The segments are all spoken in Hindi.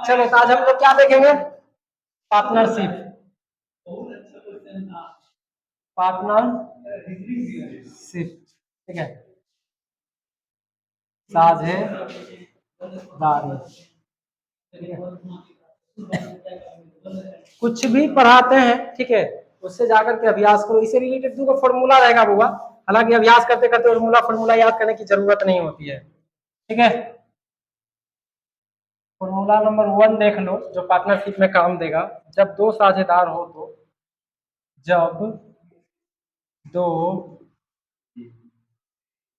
चलो तो आज हम लोग क्या देखेंगे? पार्टनरशिप। पार्टनरशिप, ठीक है, साझेदारी, ठीक है। कुछ भी पढ़ाते हैं, ठीक है, उससे जाकर के अभ्यास करो। इससे रिलेटेड दो फॉर्मूला रहेगा बुआ, हालांकि अभ्यास करते करते फॉर्मूला याद करने की जरूरत नहीं होती है, ठीक है। फॉर्मूला नंबर 1 देख लो जो पार्टनरशिप में काम देगा। जब दो साझेदार हो तो, जब दो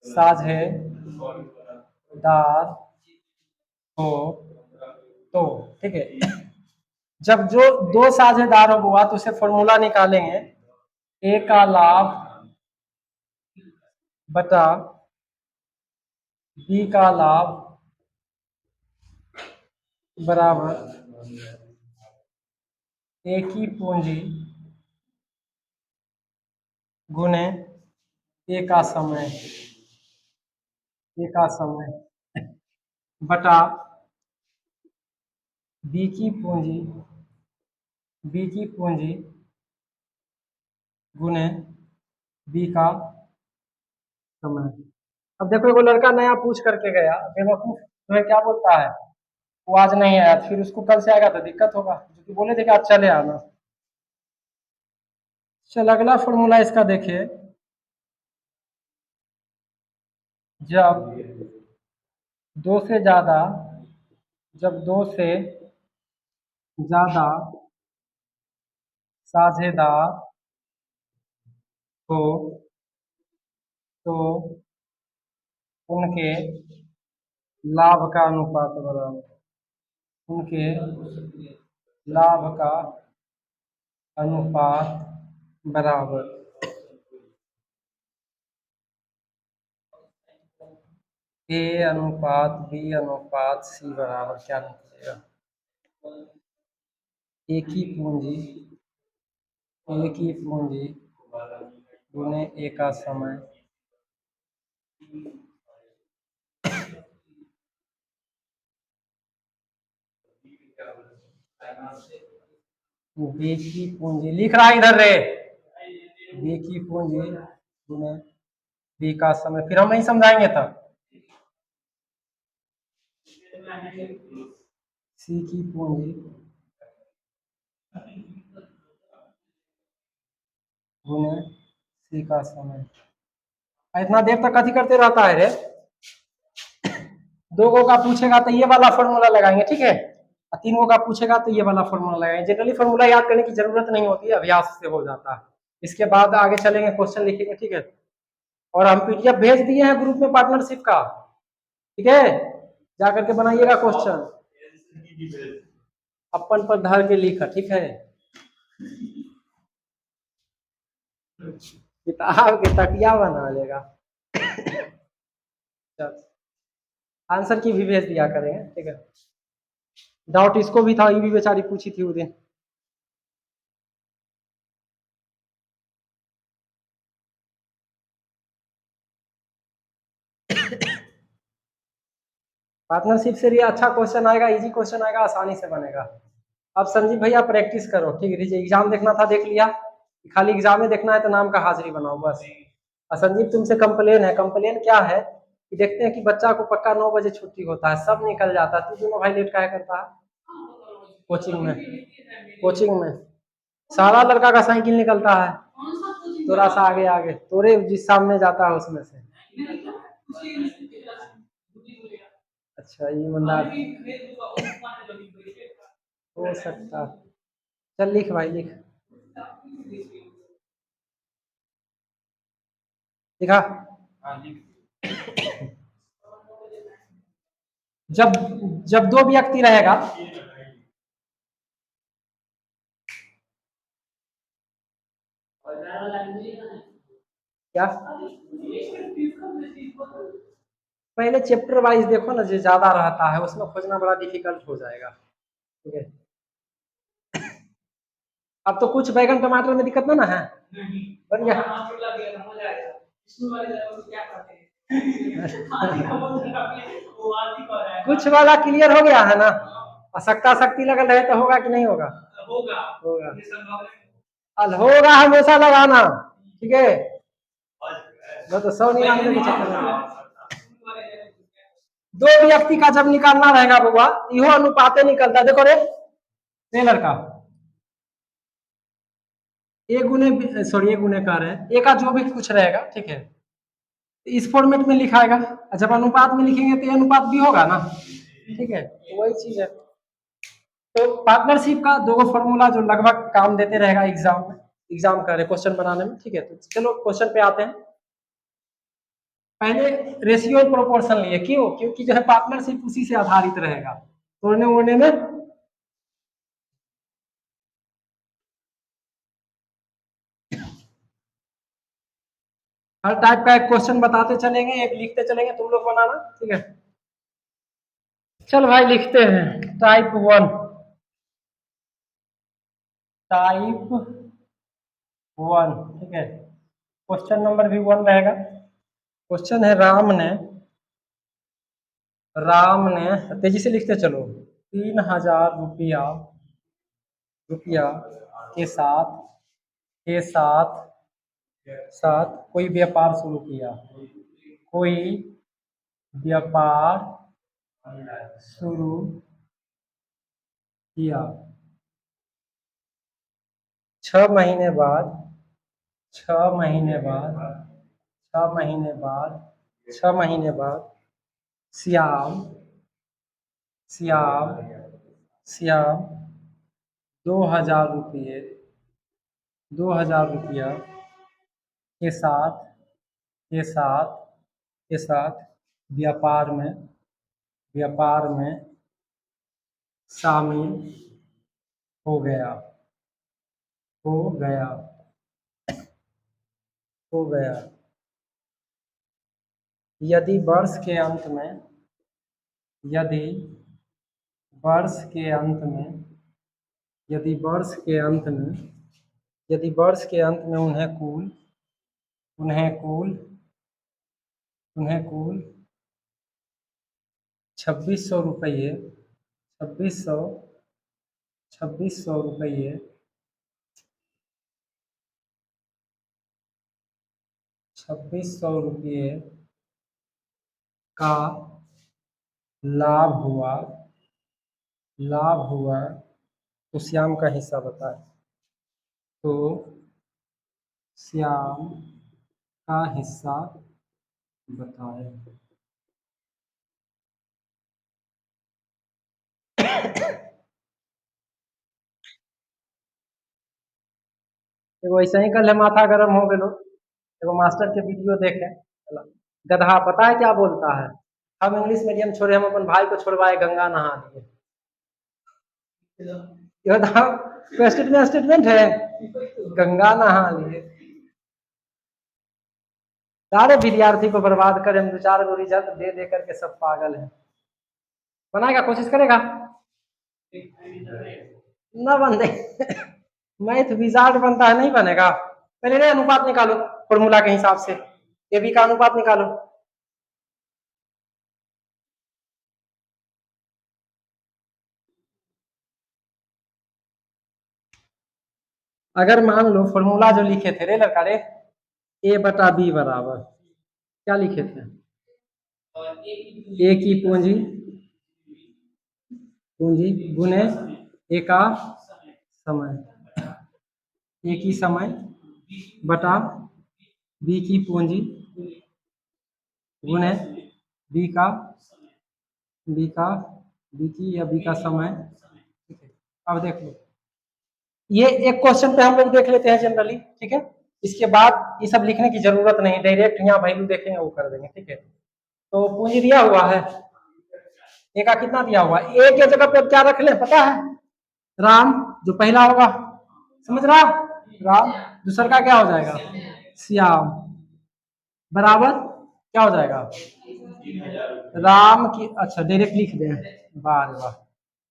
साझेदार हो तो, ठीक है। जब जो दो साझेदार हो हुआ तो उसे फॉर्मूला निकालेंगे, ए का लाभ बटा बी का लाभ बराबर ए की पूंजी गुने ए का समय, ए का समय बटा बी की पूंजी, बी की पूंजी गुने बी का समय। अब देखो वो लड़का नया पूछ करके गया, बेवकूफ जो है क्या बोलता है, वो आज नहीं आया, फिर उसको कल से आएगा तो दिक्कत होगा, क्योंकि बोले थे कि आज चले आना। चल अगला फॉर्मूला इसका देखिए। जब दो से ज्यादा, जब दो से ज्यादा साझेदार हो तो उनके लाभ का अनुपात बराबर, उनके लाभ का अनुपात बराबर ए अनुपात बी अनुपात सी बराबर क्या निकलेगा? एक ही पूंजी, एक ही पूंजी गुने ए का समय, बी की पूंजी लिख रहा है इधर रे, बी की पूंजी गुने बी का समय। फिर हम नहीं समझाएंगे तब। सी की पूंजी गुने सी का समय। इतना देर तक कथी करते रहता है रे? दो गो का पूछेगा तो ये वाला फॉर्मूला लगाएंगे, ठीक है, और तीन गो का पूछेगा तो ये वाला फॉर्मूला लगाएंगे। जनरली फॉर्मूला याद करने की जरूरत नहीं होती है, अभ्यास से हो जाता है। इसके बाद आगे चलेंगे, क्वेश्चन लिखेंगे, ठीक है। और हम पीडीएफ भेज दिए हैं ग्रुप में पार्टनरशिप का, ठीक है, जाकर के बनाइएगा क्वेश्चन, अपन पर धर के लिखा, ठीक है। किताब के तकिया बना लेगा। आंसर की भी भेज दिया करेंगे, ठीक है। डाउट इसको भी था, ये भी बेचारी पूछी थी उस दिन। पार्टनरशिप से अच्छा क्वेश्चन आएगा, इजी क्वेश्चन आएगा, आसानी से बनेगा। अब संजीव भैया प्रैक्टिस करो, ठीक है। एग्जाम देखना था देख लिया, खाली एग्जाम में देखना है तो नाम का हाजिरी बनाओ बस। और संजीव तुमसे कंप्लेन है, कंप्लेन क्या है कि देखते हैं कि बच्चा को पक्का 9 बजे छुट्टी होता है, सब निकल जाता है, तू दोनों भाई लेट काहे करता है? कोचिंग में, कोचिंग में सारा लड़का का साइकिल निकलता है, थोड़ा सा आगे आगे तोरे जिस सामने जाता है उसमें से। अच्छा ईमानदार हो सकता। चल लिख भाई लिख, लिखा। जब जब दो व्यक्ति रहेगा, क्या पहले चैप्टर वाइज देखो ना, जो ज्यादा रहता है उसमें खोजना बड़ा डिफिकल्ट हो जाएगा, ठीक है। अब तो कुछ बैगन टमाटर में दिक्कत ना है, बन गया। कुछ वाला क्लियर हो गया है ना? असक्ता शक्ति लगल रहे तो होगा कि नहीं होगा? होगा। अल होगा हमेशा लगाना, ठीक है। वो तो 199 के चक्कर में दो व्यक्ति का जब निकालना रहेगा बुआ, यो अनुपाते निकलता है। देखो रे लड़का, ए गुने सॉरी ए गुने का रहे, ए का जो भी कुछ रहेगा, ठीक है, इस फॉर्मेट में लिखाएगा। जब अनुपात में लिखेंगे तो अनुपात भी होगा ना, ठीक है। तो वही चीज है। तो पार्टनरशिप का दो फॉर्मूला जो लगभग काम देते रहेगा एग्जाम में, एग्जाम का क्वेश्चन बनाने में, ठीक है। तो चलो क्वेश्चन पे आते हैं। पहले रेशियो प्रोपोर्शन लिए, क्यों? क्योंकि जो है पार्टनरशिप उसी से आधारित रहेगा। तोड़ने ओड़ने में हर टाइप का एक क्वेश्चन बताते चलेंगे, एक लिखते चलेंगे, तुम लोग बनाना, ठीक है। चल भाई लिखते हैं। टाइप 1, टाइप 1, ठीक है। क्वेश्चन नंबर भी 1 रहेगा। क्वेश्चन है राम ने तेजी से लिखते चलो, 3000 रुपया के साथ साथ कोई व्यापार शुरू किया। कोई व्यापार शुरू किया। 6 महीने बाद 6 महीने बाद 6 महीने बाद 6 महीने बाद श्याम श्याम श्याम 2000 रुपया के साथ के साथ के साथ व्यापार में शामिल हो गया हो गया हो गया। यदि वर्ष के अंत में यदि वर्ष के अंत में यदि वर्ष के अंत में यदि वर्ष के अंत में उन्हें कुल 2600 रुपये 2600 रुपये का लाभ हुआ तो श्याम का हिस्सा बताए। तो श्याम का हिस्सा बताए। एगो ऐसा ही कल है, माथा गरम हो गए। एगो मास्टर के वीडियो देखे, गधा पता है क्या बोलता है? हम इंग्लिश मीडियम छोड़े, हम अपन भाई को छोड़वाए गंगा नहा लिए। ये बताओ स्टेटमेंट है, गंगा नहा लिए। सारे विद्यार्थी को बर्बाद करें, 2-4 गो रिजल्ट दे दे करके सब पागल है। बनाएगा, कोशिश करेगा ना बने। मैथ विजार्ड बनता है, नहीं बनेगा। पहले रे अनुपात निकालो फॉर्मूला के हिसाब से, ए बी का अनुपात निकालो। अगर मान लो फॉर्मूला जो लिखे थे रे लड़का रे, ए बटा बी बराबर क्या लिखे थे? ए की पूंजी गुने ए का समय, ए की समय बटा बी की पूंजी गुने बी की या बी का समय। ठीक है, अब देख लो, ये एक क्वेश्चन पे हम लोग देख लेते हैं जनरली, ठीक है। इसके बाद ये सब लिखने की जरूरत नहीं, डायरेक्ट यहाँ वैल्यू देखेंगे वो कर देंगे, ठीक है। तो पूंजी दिया हुआ है, ए का कितना दिया हुआ है? ए के जगह पे क्या रख ले पता है? राम जो पहला होगा, समझ रहा, राम। दूसरा का क्या हो जाएगा? श्याम बराबर क्या हो जाएगा? राम की, अच्छा डायरेक्ट लिख दे, वाह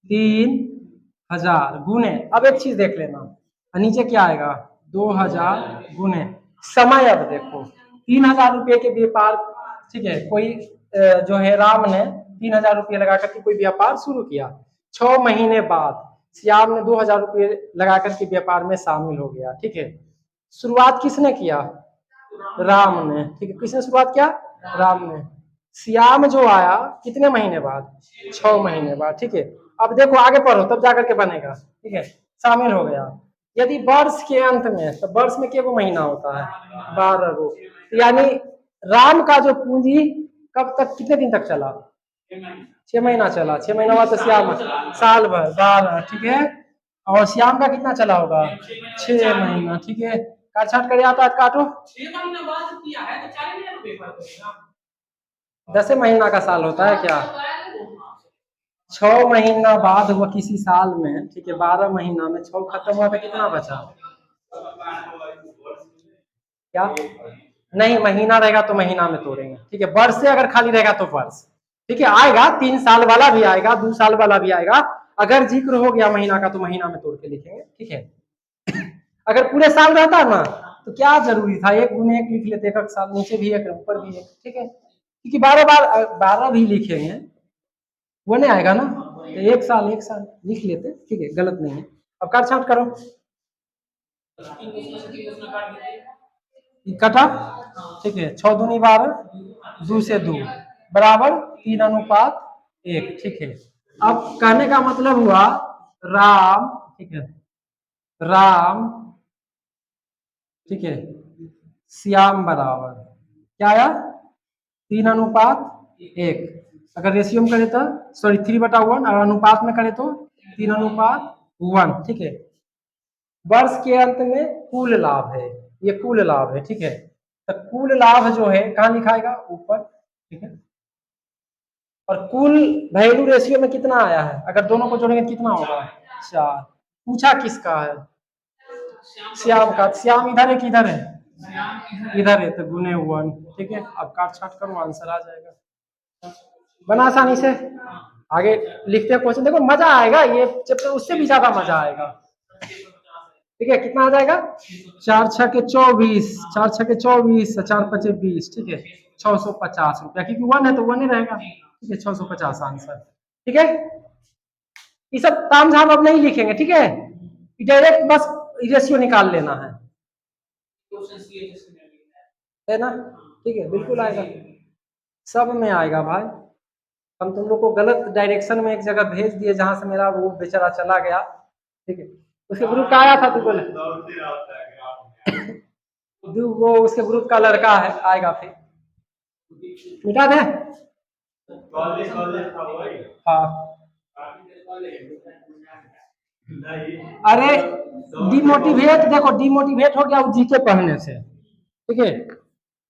3000 गुने, अब एक चीज देख लेना, नीचे क्या आएगा? 2000 गुने समय। अब देखो 3000 रुपये के व्यापार, ठीक है, कोई जो है राम ने 3000 रुपये लगा करके कोई व्यापार शुरू किया। 6 महीने बाद श्याम ने 2,000 रुपये लगा करके व्यापार में शामिल हो गया। ठीक है, शुरुआत किसने किया? राम ने। ठीक है, किसने शुरुआत किया? राम ने। श्याम जो आया कितने महीने बाद? 6 महीने बाद। ठीक है, अब देखो आगे पढ़ो तब जाकर के बनेगा। ठीक है, शामिल हो गया। यदि वर्ष के अंत में, तो वर्ष में क्या महीना होता है? 12 गो। यानी राम का जो पूंजी कब तक, कितने दिन तक चला? 6 महीना चला। 6 महीना बाद तो श्याम साल भर 12। ठीक है, और श्याम का कितना चला होगा? 6 महीना। ठीक है, काट छाट कर आता है, काटो। 6 महीना बाद किया है तो 4 महीने में पेपर करेगा। 10 महीना का साल होता है क्या? 6 महीना बाद हुआ किसी साल में। ठीक है, 12 महीना में 6 खत्म हुआ तो कितना बचा? क्या? नहीं, महीना रहेगा तो महीना में तोड़ेंगे। ठीक है, वर्ष से अगर खाली रहेगा तो वर्ष। ठीक है, आएगा 3 साल वाला भी आएगा, 2 साल वाला भी आएगा। अगर जिक्र हो गया महीना का तो महीना में तोड़ के लिखेंगे। ठीक है, अगर पूरे साल रहता ना तो क्या जरूरी था, 1 गुने 1 लिख लेते, एक साल नीचे भी एक ऊपर भी एक। ठीक है, क्योंकि 12 भी लिखेंगे वो नहीं आएगा ना, तो एक साल लिख लेते। ठीक है, गलत नहीं है। अब काट छाट करो। कटा। ठीक है, 6 दूनी 12, 2 से 2 बराबर 3:1। ठीक है, अब कहने का मतलब हुआ राम। ठीक है, राम। ठीक है, श्याम बराबर क्या आया? 3:1। अगर रेशियो में करे तो सॉरी 3/1, और अनुपात में करे तो 3:1। ठीक है, वर्ष के अंत में कुल लाभ है, ये कुल लाभ है। ठीक है, तो कुल लाभ जो है कहाँ लिखाएगा? ऊपर। ठीक है, और कुल वैल्यू रेशियो में कितना आया है? अगर दोनों को जोड़ेंगे कितना होगा? 4। पूछा किसका है? श्याम का। श्याम इधर है कि इधर है? इधर है, तो गुने 1। ठीक है, अब काट छाट करो, आंसर आ जाएगा। बना आसानी से। आगे लिखते हैं क्वेश्चन, देखो मजा आएगा, ये चैप्टर उससे भी ज्यादा मजा आएगा। ठीक है, कितना आ जाएगा? 4 × 6 = 24, 4 × 6 = 24, 4 × 5 = 20। ठीक है, 650 रुपया, क्योंकि 1 है तो 1 ही रहेगा। ठीक है, 650 आंसर। ठीक है, ये सब ताम झाम अब नहीं लिखेंगे। ठीक है, डायरेक्ट बस रेशियो निकाल लेना है ना? ठीक है, बिल्कुल आएगा, सब में आएगा भाई। हम तुम लोग को गलत डायरेक्शन में एक जगह भेज दिए जहां से मेरा वो बेचारा चला गया। ठीक है, उसके ग्रुप का आया था, तू बोले वो उसके ग्रुप का लड़का है, आएगा फिर मिटा दे। हाँ, अरे डिमोटिवेट, देखो डिमोटिवेट हो गया वो जीके पढ़ने से। ठीक है,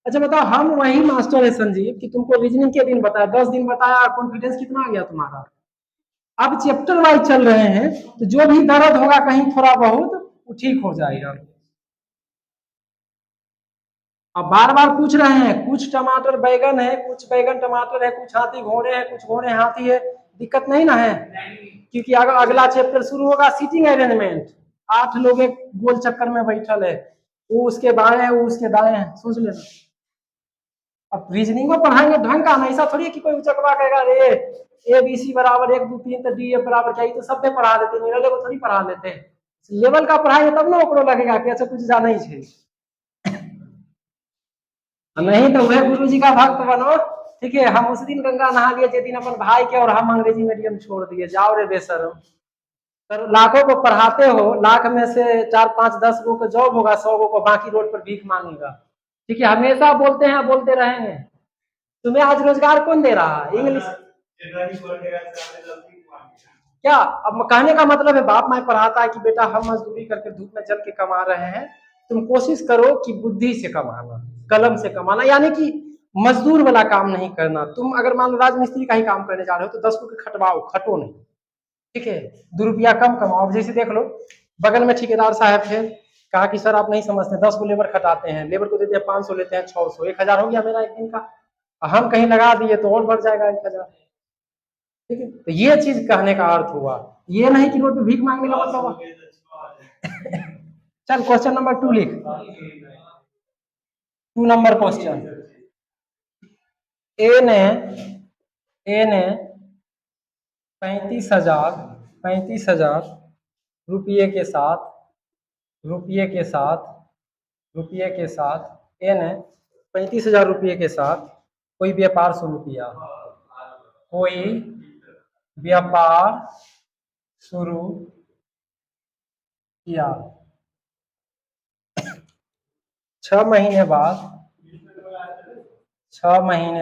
अच्छा बताओ, हम वही मास्टर है संजीव कि तुमको रीजनिंग के दिन बताया, 10 दिन बताया, कॉन्फिडेंस कितना आ गया तुम्हारा? अब चैप्टर वाइज चल रहे हैं तो जो भी दर्द होगा कहीं थोड़ा बहुत वो ठीक हो जाएगा। अब बार बार पूछ रहे हैं, कुछ टमाटर बैगन है, कुछ बैगन टमाटर है, कुछ हाथी घोड़े है, कुछ घोड़े हाथी है, दिक्कत नहीं ना है? क्योंकि अगला चैप्टर शुरू होगा सीटिंग अरेंजमेंट। 8 लोग एक गोल चक्कर में बैठल है, वो उसके बाएं है, वो उसके दाएं है, सोच लेना। अब रीजनिंग में पढ़ाएंगे ढंग का ना, ऐसा थोड़ी है कि कोई उचकवा कहेगा अरे ABC बराबर 1 2 3 तो DF बराबर क्या, तो सब में पढ़ा देते, निरले को थोड़ी पढ़ा देते हैं। लेवल का पढ़ाई तब ना ओकरो लगेगा कि अच्छा कुछ जाना ही है। नहीं तो वह गुरु जी का भक्त बनो। ठीक है, हम उस दिन गंगा नहा लिए जिस दिन अपन भाई के, और हम अंग्रेजी मीडियम छोड़ दिए, जाओ रे बेशरम। सर लाखों को पढ़ाते हो, लाख में से 4 5 10 गो को जॉब होगा, 100 गो को बाकी रोड पर भीख मांगेगा। ठीक है, हमेशा बोलते हैं, बोलते रहेंगे। तुम्हें आज रोजगार कौन दे रहा है? इंग्लिश क्या? अब कहने का मतलब है, बाप माँ पढ़ाता है कि बेटा हम मजदूरी करके धूप में जल के कमा रहे हैं, तुम कोशिश करो कि बुद्धि से कमाना, कलम से कमाना, यानी कि मजदूर वाला काम नहीं करना। तुम अगर मान लो राजमिस्त्री का ही काम करने जा रहे हो तो 10 को खटवाओ, खटो नहीं। ठीक है, 2 रुपया कम कमाओ। जैसे देख लो, बगल में ठेकेदार साहब थे, कहा कि सर आप नहीं समझते, 10 को लेबर खटाते हैं, लेबर को देते हैं 500, लेते हैं 600, 1000 हो गया मेरा एक दिन का। हम कहीं लगा दिए तो और बढ़ जाएगा 1000। ठीक है, तो ये चीज कहने का अर्थ हुआ, ये नहीं कि रोड पे भीख मांगने का मतलब हुआ। चल क्वेश्चन नंबर 2 लिख। 2 नंबर क्वेश्चन। ए ने 35,000 35,000 रुपये के साथ रुपये के साथ रुपये के साथ एन है 35,000 रुपये के साथ कोई व्यापार शुरू किया। कोई व्यापार शुरू किया। 6 महीने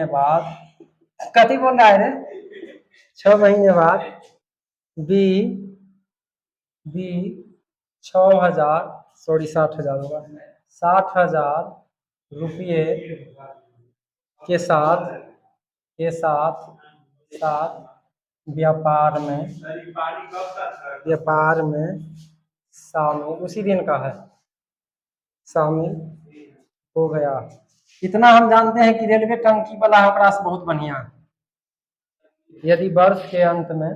बाद कथी बोल रहा है रे? 6 महीने बाद बी बी 6,000 सॉरी 60,000 होगा 60,000 रुपये के साथ साथ व्यापार में शामिल उसी दिन का है शामिल हो गया। इतना हम जानते हैं कि रेलवे टंकी वाला ओकरा से बहुत बढ़िया है। यदि वर्ष के अंत में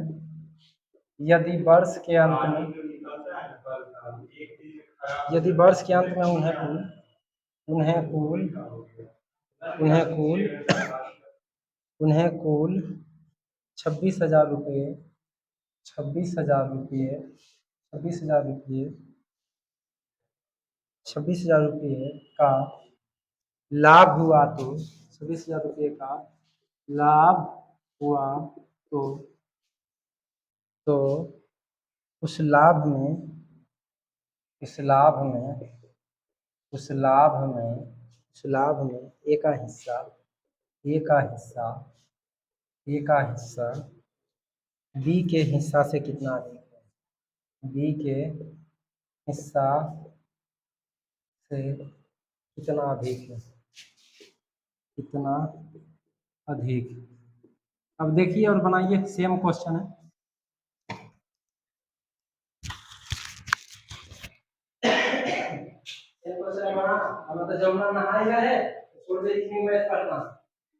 उन्हें कुल 26,000 रुपये 26,000 रुपये का लाभ हुआ तो 26,000 रुपये का लाभ हुआ तो उस लाभ में एक का हिस्सा बी के हिस्सा से कितना अधिक है? बी के हिस्सा से कितना अधिक। अब देखिए और बनाइए, सेम क्वेश्चन है। तो जमुना नहाएगा है छोड़ दे मैथ पढ़ना,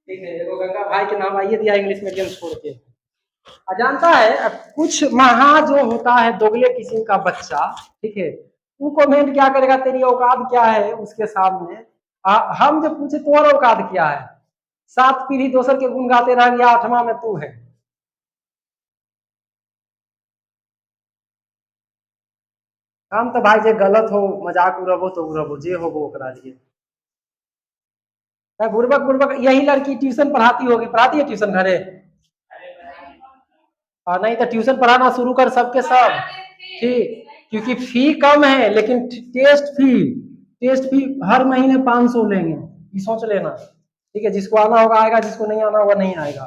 ठीक है। देखो गंगा भाई के नाम आइए दिया इंग्लिश मीडियम छोड़ के। जानता है अब कुछ महा जो होता है दोगले किस्म का बच्चा, ठीक है, वो कमेंट क्या करेगा, तेरी औकात क्या है उसके सामने। हम जब पूछे तो औकात क्या है, 7 पीढ़ी दोसर के गुण गाते रह गया, 8वां में तू है। हम तो भाई जे गलत हो मजाक उड़बो तो उड़बो जे होबो ओकरा लिए। बुर्बक यही लड़की ट्यूशन पढ़ाती होगी, पढ़ाती है ट्यूशन घरे? और नहीं तो ट्यूशन पढ़ाना शुरू कर सबके सब, ठीक, क्योंकि फी कम है लेकिन टेस्ट फी हर महीने 500 लेंगे, ये सोच लेना, ठीक है। जिसको आना होगा आएगा, जिसको नहीं आना होगा नहीं आएगा।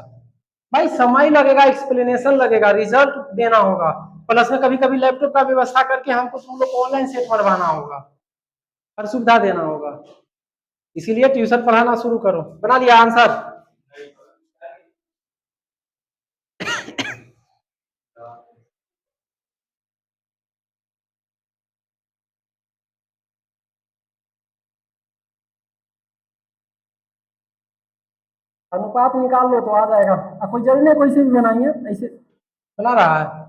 भाई समय लगेगा, एक्सप्लेनेशन लगेगा, रिजल्ट देना होगा, प्लस में कभी कभी लैपटॉप का व्यवस्था करके हमको तुम लोग को ऑनलाइन सेट मरवाना होगा, हर सुविधा देना होगा। इसीलिए ट्यूशन पढ़ाना शुरू करो। बना लिया आंसर? अनुपात निकाल लो तो आ जाएगा। कोई जरूरी नहीं कोई से भी बनाइए, ऐसे बना रहा है।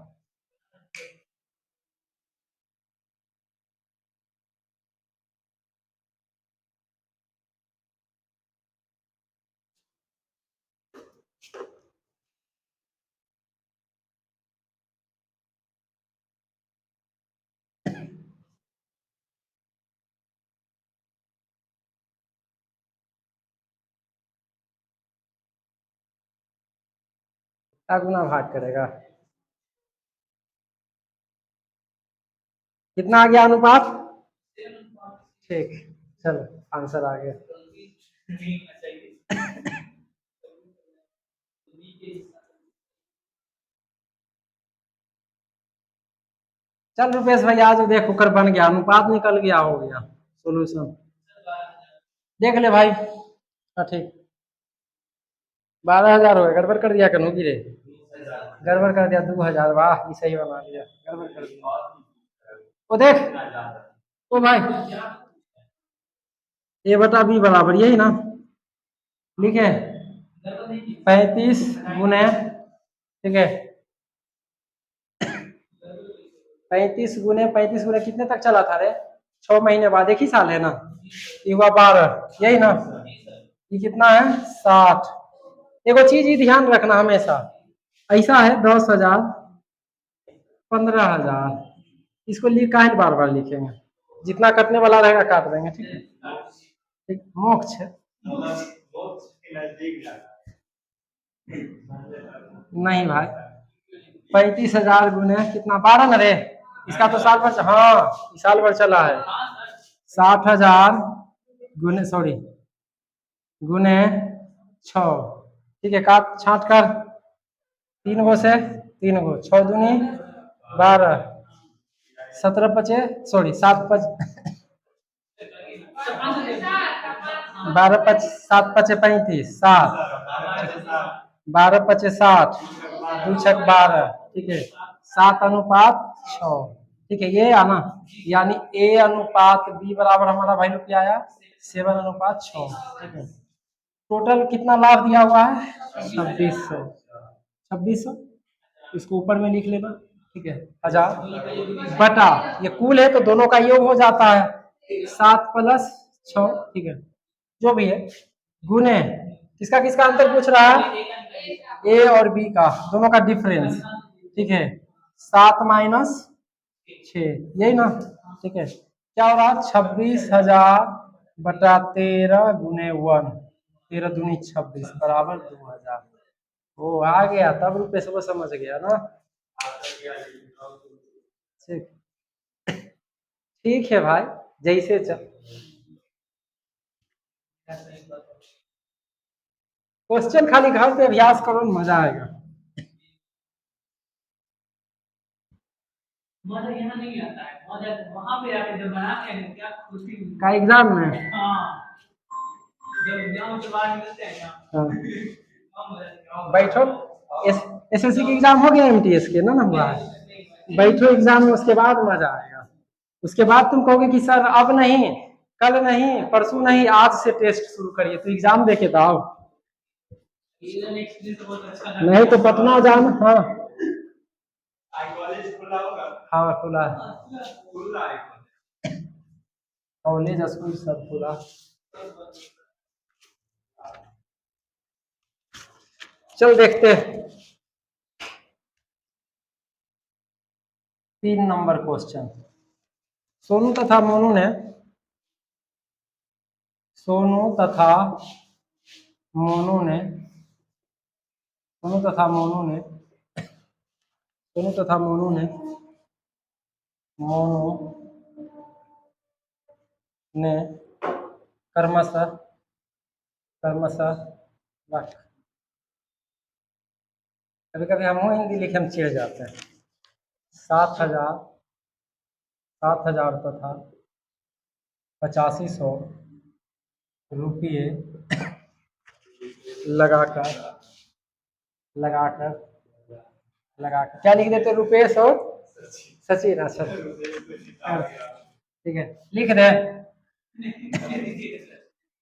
गुना भाग करेगा, कितना आ गया अनुपात? ठीक, चलो आंसर आ गया। चल रुपेश भाई आज देख कुकर बन गया, अनुपात निकल गया, हो गया सोल्यूशन। देख ले भाई, हाँ ठीक। 12,000 हो गया, गड़बड़ कर दिया कनू गिरे, गड़बड़ कर दिया 2,000, वाह ये सही बना दिया, गड़बड़ कर दिया। ओ देख ओ भाई, ए बटा बी बराबर यही ना लिखे 35 गुने, ठीक है 35 गुने कितने तक चला था रे? 6 महीने बाद, एक ही साल है ना, ये हुआ 12, यही ना, ये कितना है 60। एगो चीज ही ध्यान रखना हमेशा, ऐसा है 10,000, 15,000। इसको काहे बार बार लिखेंगे, जितना कटने वाला रहेगा काट देंगे, ठीक है। ठीक, मोक्ष है। नहीं भाई, 35,000 गुने कितना, 12 न रे, इसका तो साल भर, हाँ साल भर चला है। 60,000 गुने, सॉरी, गुने 6, ठीक है, काट छाट कर, 3 गो से 3 गो, 6 दूनी 12, 17 पचे, सॉरी 7 पच, 12 पच 7 पचे 35, 7, 12 पचे 60, 2 छक 12, ठीक है, 7:6, ठीक है, ये आना, यानी A अनुपात B बराबर हमारा वैल्यू क्या आया, 7:6, ठीक है। टोटल कितना लाभ दिया हुआ है, 2600, 2600, इसको ऊपर में लिख लेना, ठीक है, 1000 बटा, ये कुल है तो दोनों का योग हो जाता है, 7 + 6, ठीक है, जो भी है, गुने किसका किसका अंतर पूछ रहा है, ए और बी का, दोनों का डिफरेंस, ठीक है, 7 - 6, यही ना, ठीक है, क्या हो रहा, 26,000 बटा 13 गुने 1, 13 दूनी 26 बराबर 2,000। वो आ गया तब रुपये से, वो समझ गया ना, ठीक, ठीक है भाई, जैसे चल, क्वेश्चन खाली घर पे अभ्यास करो, मजा आएगा। मजा यहाँ नहीं आता है, मजा वहां पे आके जब बनाते हैं क्या खुशी का एग्जाम में, हाँ जब एग्जाम के बाद मिलते हैं हाँ। बैठो, एसएससी के एग्जाम हो गया, एमटीएस के ना हुआ है, बैठो एग्जाम में, उसके बाद मजा आएगा, उसके बाद तुम कहोगे कि सर अब नहीं, कल नहीं, परसों नहीं, आज से टेस्ट शुरू करिए, तो एग्जाम देके तो आओ, नहीं तो पटना जाना, हाँ कॉलेज खुला होगा, हाँ खुला है, कॉलेज स्कूल सब खुला। चल देखते हैं 3 नंबर क्वेश्चन, सोनू तथा मोनू ने, सोनू तथा मोनू ने, सोनू तथा मोनू ने, सोनू तथा मोनू ने, मोनू ने क्रमशः, क्रमशः, कभी कभी हम हिंदी लिखे में चिढ़ जाते हैं, 7,000, 7,000 तथा 8500 रुपये लगाकर, लगाकर, लगाकर क्या लिख देते, रुपेश और सचिन, अच्छा ठीक है, लिख दे,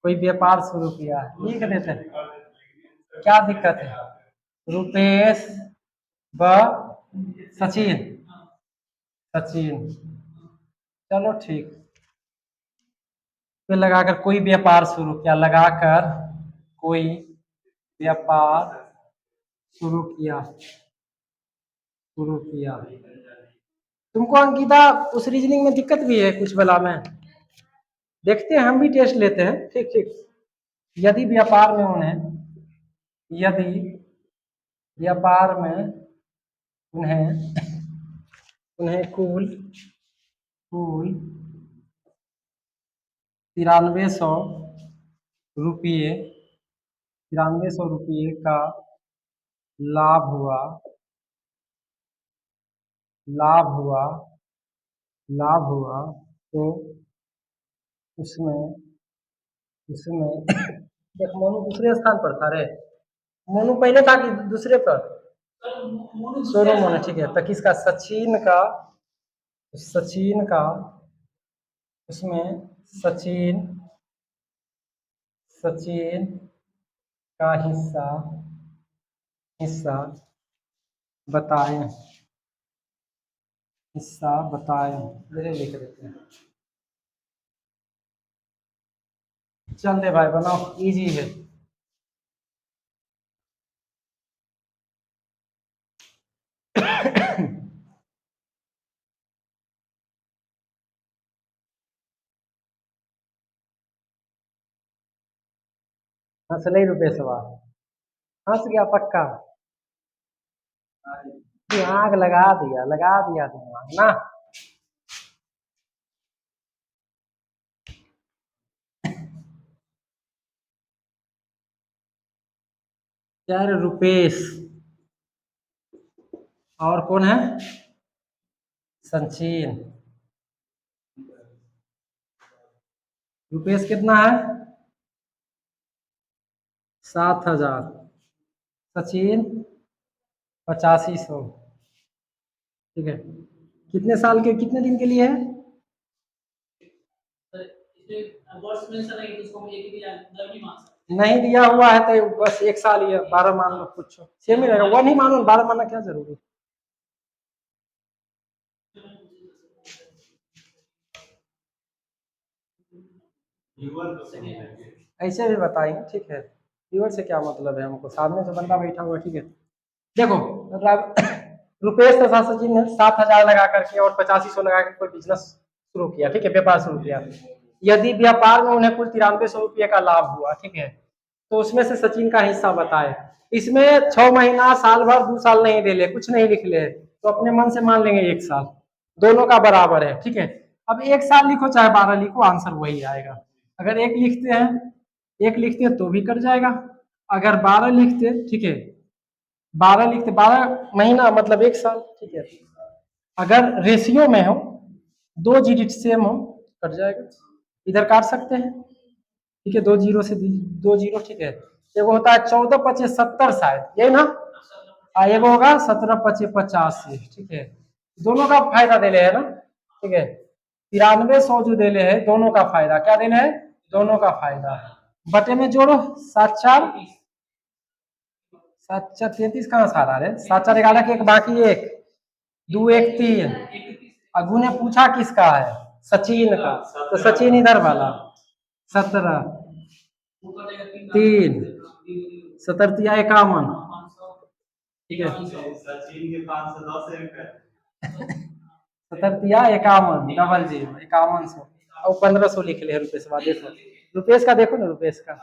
कोई व्यापार शुरू किया, लिख देते हैं, क्या दिक्कत है, रुपेश व सचिन, सचिन, चलो ठीक, पे लगाकर कोई व्यापार शुरू किया, लगाकर कोई व्यापार शुरू किया, शुरू किया, तुमको अंकिता उस रीजनिंग में दिक्कत भी है कुछ वाला में, देखते हैं, हम भी टेस्ट लेते हैं, ठीक ठीक, यदि व्यापार में उन्हें, यदि व्यापार में उन्हें, उन्हें कुल, कुल 9300 रुपये, 9300 रुपये का लाभ हुआ, लाभ हुआ, लाभ हुआ, तो उसमें, उसमें देख, मोनू दूसरे स्थान पर था रे, मोनू पहले था कि दूसरे पर, सोनू मोनू, ठीक है, तो किसका, सचिन का, सचिन का, उसमें सचिन, सचिन का हिस्सा, हिस्सा बताएं, हिस्सा बताएं, मेरे लिख देते हैं, चल दे भाई, बनाओ, इजी है। हंस नहीं रुपेशवा, हंस गया पक्का। दिमाग लगा दिया दिमाग ना। 4 रुपेश, और कौन है? सचिन। रुपेश कितना है? 7,000। सचिन 8500। ठीक है, कितने साल के कितने दिन के लिए है? नहीं दिया हुआ है तो बस 1 साल ही है, 12 मान लो, कुछ सेम ही रहेगा, 1 ही मानो, 12 मानना क्या जरूरी। ऐसे भी बताएंगे, ठीक है। व्यूअर से क्या मतलब है हमको, सामने जो बंदा बैठा हुआ, ठीक है। देखो मतलब रुपेश तथा सचिन ने 7,000 लगा करके और 8500 लगा करके कोई बिजनेस शुरू किया, ठीक है, व्यापार शुरू किया। यदि व्यापार में उन्हें कुल 9300 रुपये का लाभ हुआ, ठीक है, तो उसमें से सचिन का हिस्सा बताए। इसमें 6 महीना, साल भर, 2 साल नहीं ले ले, कुछ नहीं लिख ले, तो अपने मन से मान लेंगे 1 साल, दोनों का बराबर है, ठीक है। अब 1 साल लिखो चाहे 12 लिखो, आंसर वही आएगा। अगर एक लिखते हैं, एक लिखते हैं तो भी कट जाएगा। अगर 12 लिखते, ठीक है, 12 लिखते, 12 महीना मतलब 1 साल, ठीक है। अगर रेशियो में हो, 2 डिजिट सेम हो, कट जाएगा। इधर काट सकते हैं, ठीक है, 2 जीरो से 2 जीरो, ठीक है। एगो होता है 14 25 70 शायद, यही ना। एगो होगा 17 25 85, ठीक है। दोनों का फायदा दे ले है ना, ठीक है। 9300 जो दे ले है, दोनों का फायदा क्या दे ले है, दोनों का फायदा। बटे में जोड़ो, 7 4 33 कहाँ से आ रहा है? 7 4 11 के एक बाकी, एक 2 1 3। अगू ने पूछा किसका है? सचिन का, तो सचिन इधर वाला 17 3 17 तिया 51, ठीक है। सचिन के 510 17 तिया 51 डबल 0 5100 और 1500 लिख ले रुपेश। देखो रुपेश का, देखो ना रुपेश का।